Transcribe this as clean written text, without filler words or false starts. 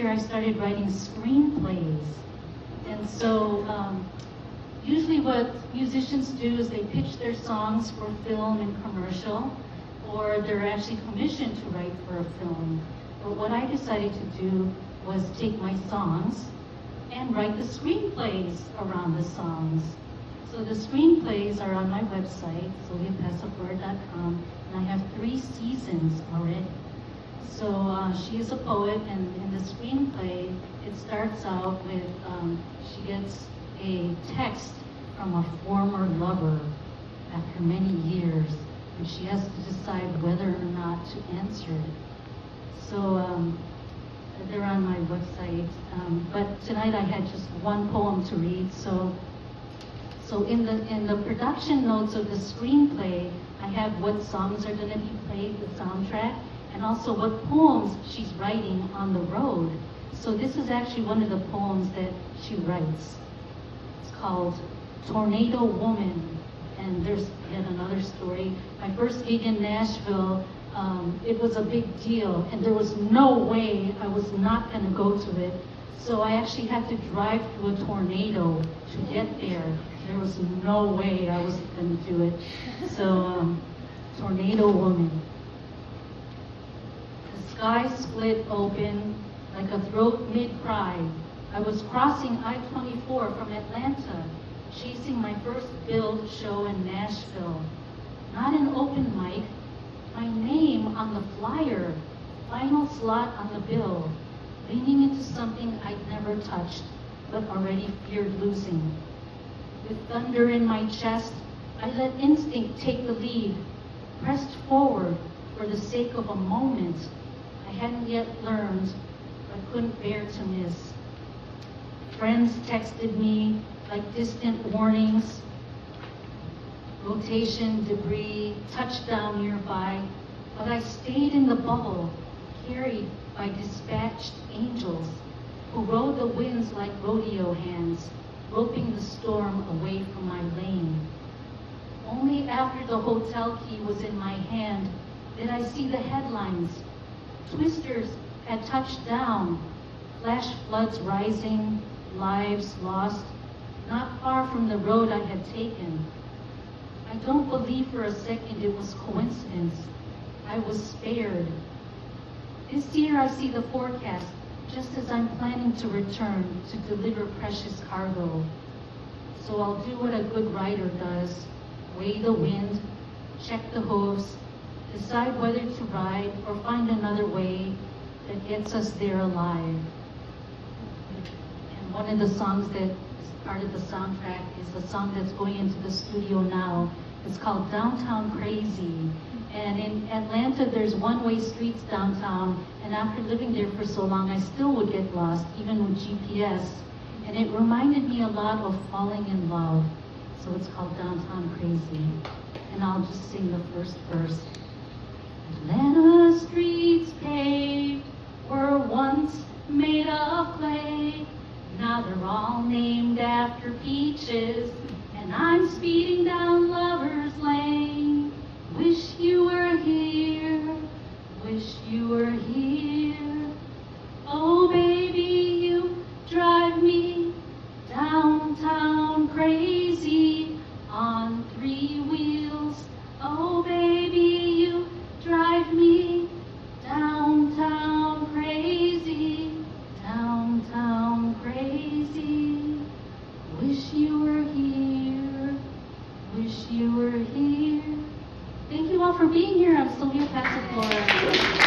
year I started writing screenplays. And so usually what musicians do is they pitch their songs for film and commercial, or they're actually commissioned to write for a film. But what I decided to do was take my songs and write the screenplays around the songs. So the screenplays are on my website, SilviaPassiflora.com, and I have 3 seasons already. So she is a poet, and in the screenplay, it starts out with, she gets a text from a former lover after many years, and she has to decide whether or not to answer it. So they're on my website, but tonight I had just one poem to read. So in the production notes of the screenplay, I have what songs are going to be played, the soundtrack, and also what poems she's writing on the road. So this is actually one of the poems that she writes. It's called Tornado Woman, and there's yet another story. My first gig in Nashville, it was a big deal, and there was no way I was not going to go to it. So I actually had to drive through a tornado to get there. There was no way I was going to do it. So, Tornado Woman. The sky split open like a throat mid-cry. I was crossing I-24 from Atlanta, chasing my first Build show in Nashville. Not an open mic, my name on the flyer, final slot on the bill, leaning into something I'd never touched, but already feared losing. With thunder in my chest, I let instinct take the lead, pressed forward for the sake of a moment I hadn't yet learned, but couldn't bear to miss. Friends texted me like distant warnings, rotation, debris, touchdown nearby, but I stayed in the bubble, carried by dispatched angels who rode the winds like rodeo hands, roping the storm away from my lane. Only after the hotel key was in my hand did I see the headlines. Twisters had touched down, flash floods rising, lives lost, not far from the road I had taken. I don't believe for a second it was coincidence. I was spared. This year I see the forecast just as I'm planning to return to deliver precious cargo. So I'll do what a good writer does, weigh the wind, check the hooves, decide whether to ride or find another way that gets us there alive. And one of the songs that is part of the soundtrack is a song that's going into the studio now. It's called Downtown Crazy. And in Atlanta, there's one-way streets downtown, and after living there for so long, I still would get lost, even with GPS. And it reminded me a lot of falling in love. So it's called Downtown Crazy. And I'll just sing the first verse. Atlanta streets paved were once made of clay. Now they're all named after peaches, and I'm speeding down Lover's Lane. Wish you were here, wish you were here. Oh baby, you drive me downtown crazy on 3 wheels. Oh baby, you drive me downtown crazy, downtown crazy. Wish you were here, wish you were here. Thank you all for being here. I'm Silvia Passiflora.